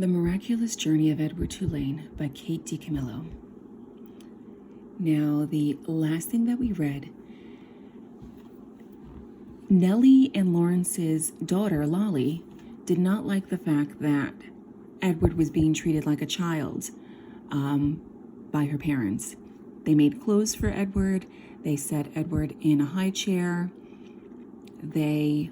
The Miraculous Journey of Edward Tulane by Kate DiCamillo. Now, the last thing that we read, Nellie and Lawrence's daughter, Lolly, did not like the fact that Edward was being treated like a child by her parents. They made clothes for Edward. They set Edward in a high chair. They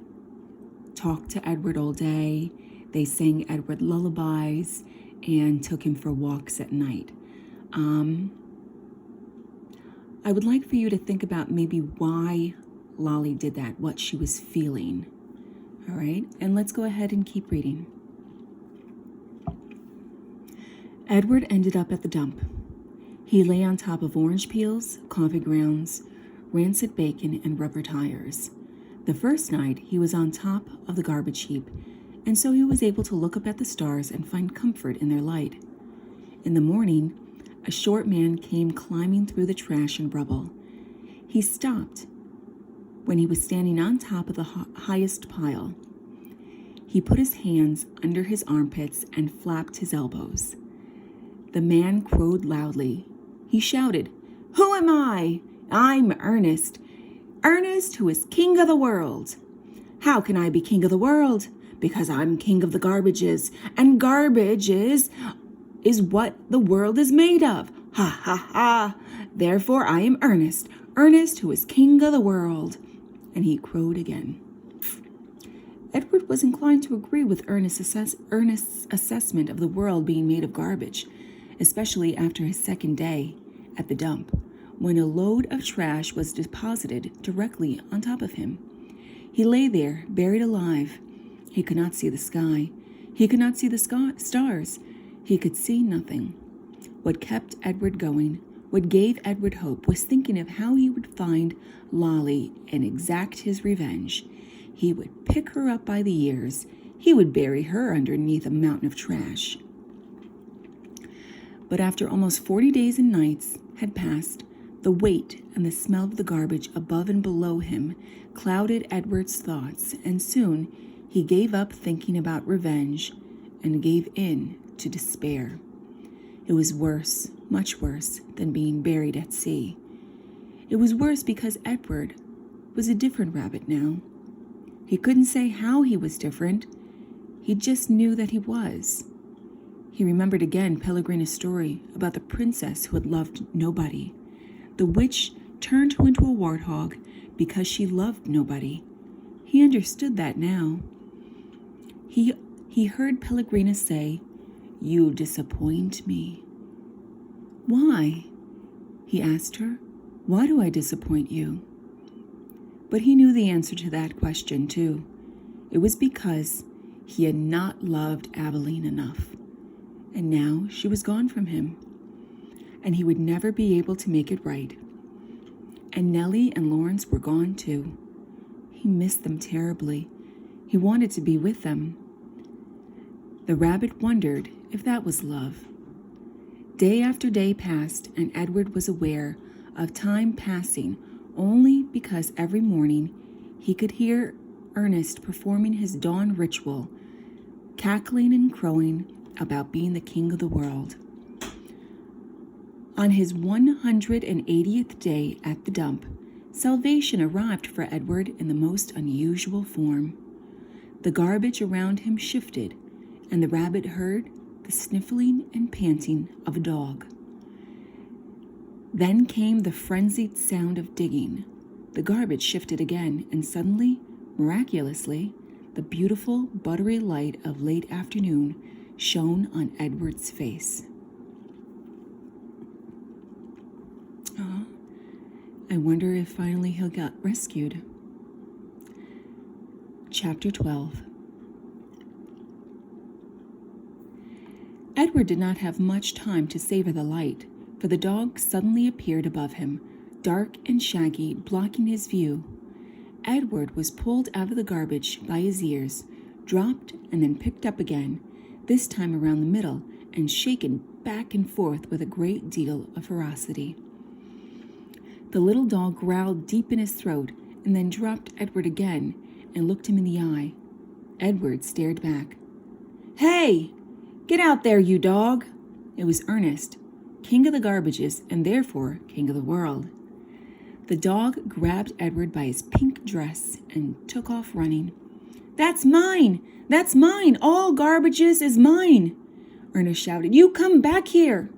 talked to Edward all day. They sang Edward lullabies and took him for walks at night. I would like for you to think about maybe why Lolly did that, what she was feeling. All right, and let's go ahead and keep reading. Edward ended up at the dump. He lay on top of orange peels, coffee grounds, rancid bacon, and rubber tires. The first night, he was on top of the garbage heap, and so he was able to look up at the stars and find comfort in their light. In the morning, a short man came climbing through the trash and rubble. He stopped when he was standing on top of the highest pile. He put his hands under his armpits and flapped his elbows. The man crowed loudly. He shouted, "Who am I? I'm Ernest. Ernest, who is king of the world. How can I be king of the world? Because I'm king of the garbages, and garbage is what the world is made of. Ha, ha, ha. Therefore I am Ernest, Ernest, who is king of the world." And he crowed again. Edward was inclined to agree with Ernest's assessment of the world being made of garbage, especially after his second day at the dump, when a load of trash was deposited directly on top of him. He lay there, buried alive. He could not see the sky. He could not see the stars. He could see nothing. What kept Edward going, what gave Edward hope, was thinking of how he would find Lolly and exact his revenge. He would pick her up by the ears. He would bury her underneath a mountain of trash. But after almost 40 days and nights had passed, the weight and the smell of the garbage above and below him clouded Edward's thoughts, and soon he gave up thinking about revenge and gave in to despair. It was worse, much worse, than being buried at sea. It was worse because Edward was a different rabbit now. He couldn't say how he was different. He just knew that he was. He remembered again Pellegrina's story about the princess who had loved nobody. The witch turned her into a warthog because she loved nobody. He understood that now. He heard Pellegrina say, "You disappoint me." "Why?" he asked her. "Why do I disappoint you?" But he knew the answer to that question, too. It was because he had not loved Aveline enough. And now she was gone from him. And he would never be able to make it right. And Nellie and Lawrence were gone, too. He missed them terribly. He wanted to be with them. The rabbit wondered if that was love. Day after day passed, and Edward was aware of time passing only because every morning he could hear Ernest performing his dawn ritual, cackling and crowing about being the king of the world. On his 180th day at the dump, salvation arrived for Edward in the most unusual form. The garbage around him shifted, and the rabbit heard the sniffling and panting of a dog. Then came the frenzied sound of digging. The garbage shifted again, and suddenly, miraculously, the beautiful, buttery light of late afternoon shone on Edward's face. Oh, I wonder if finally he'll get rescued. Chapter 12. Edward did not have much time to savor the light, for the dog suddenly appeared above him, dark and shaggy, blocking his view. Edward was pulled out of the garbage by his ears, dropped, and then picked up again, this time around the middle, and shaken back and forth with a great deal of ferocity. The little dog growled deep in his throat, and then dropped Edward again and looked him in the eye. Edward stared back. "Hey! Get out there, you dog! It was Ernest, king of the garbages and therefore king of the world. The dog grabbed Edward by his pink dress and took off running. That's mine! That's mine! All garbages is mine! Ernest shouted. You come back here!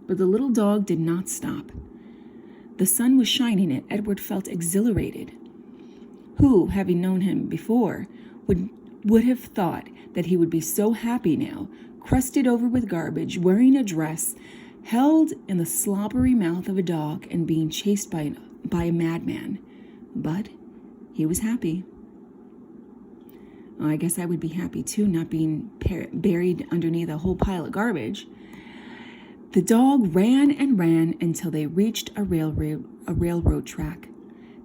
But the little dog did not stop. The sun was shining and Edward felt exhilarated. Who, having known him before, would have thought that he would be so happy now, crusted over with garbage, wearing a dress, held in the slobbery mouth of a dog, and being chased by a madman. But he was happy. Well, I guess I would be happy too, not being buried underneath a whole pile of garbage. The dog ran and ran until they reached a railroad track.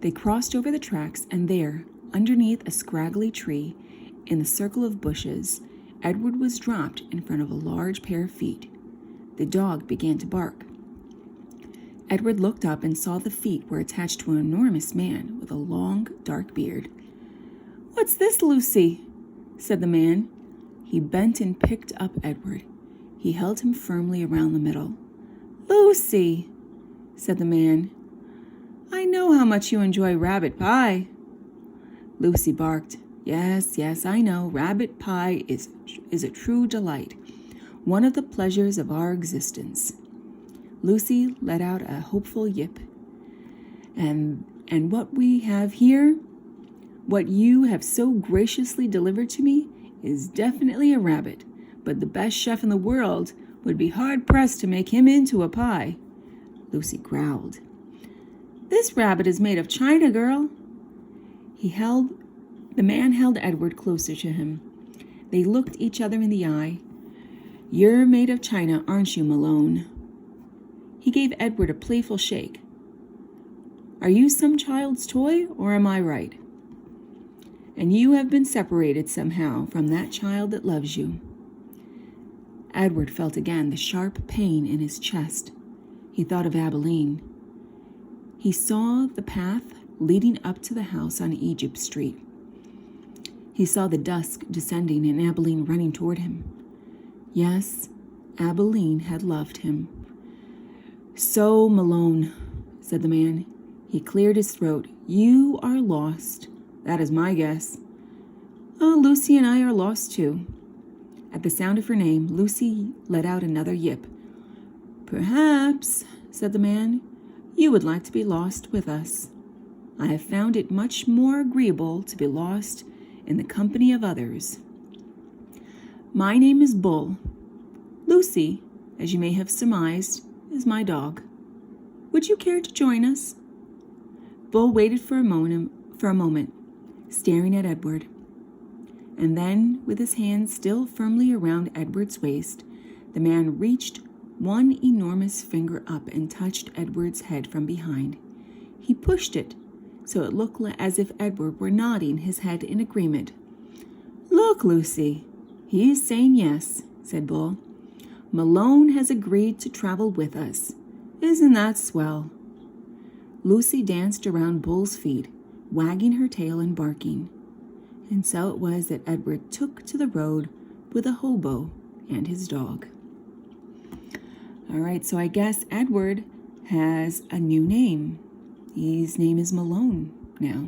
They crossed over the tracks, and there, underneath a scraggly tree, in the circle of bushes, Edward was dropped in front of a large pair of feet. The dog began to bark. Edward looked up and saw the feet were attached to an enormous man with a long, dark beard. What's this, Lucy? Said the man. He bent and picked up Edward. He held him firmly around the middle. Lucy, said the man, I know how much you enjoy rabbit pie. Lucy barked. Yes, I know. Rabbit pie is a true delight, one of the pleasures of our existence. Lucy let out a hopeful yip. And what we have here, what you have so graciously delivered to me, is definitely a rabbit, but the best chef in the world would be hard-pressed to make him into a pie. Lucy growled. This rabbit is made of china, girl. The man held Edward closer to him. They looked each other in the eye. You're made of china, aren't you, Malone? He gave Edward a playful shake. Are you some child's toy, or am I right? And you have been separated somehow from that child that loves you. Edward felt again the sharp pain in his chest. He thought of Abilene. He saw the path leading up to the house on Egypt Street. He saw the dusk descending and Abilene running toward him. Yes, Abilene had loved him. So, Malone, said the man. He cleared his throat. You are lost. That is my guess. Oh, Lucy and I are lost too. At the sound of her name, Lucy let out another yip. Perhaps, said the man, you would like to be lost with us. I have found it much more agreeable to be lost in the company of others. My name is Bull. Lucy, as you may have surmised, is my dog. Would you care to join us? Bull waited for a moment, staring at Edward. And then, with his hand still firmly around Edward's waist, the man reached one enormous finger up and touched Edward's head from behind. He pushed it, so it looked as if Edward were nodding his head in agreement. Look, Lucy, he's saying yes, said Bull. Malone has agreed to travel with us. Isn't that swell? Lucy danced around Bull's feet, wagging her tail and barking. And so it was that Edward took to the road with a hobo and his dog. All right, so I guess Edward has a new name. His name is Malone now.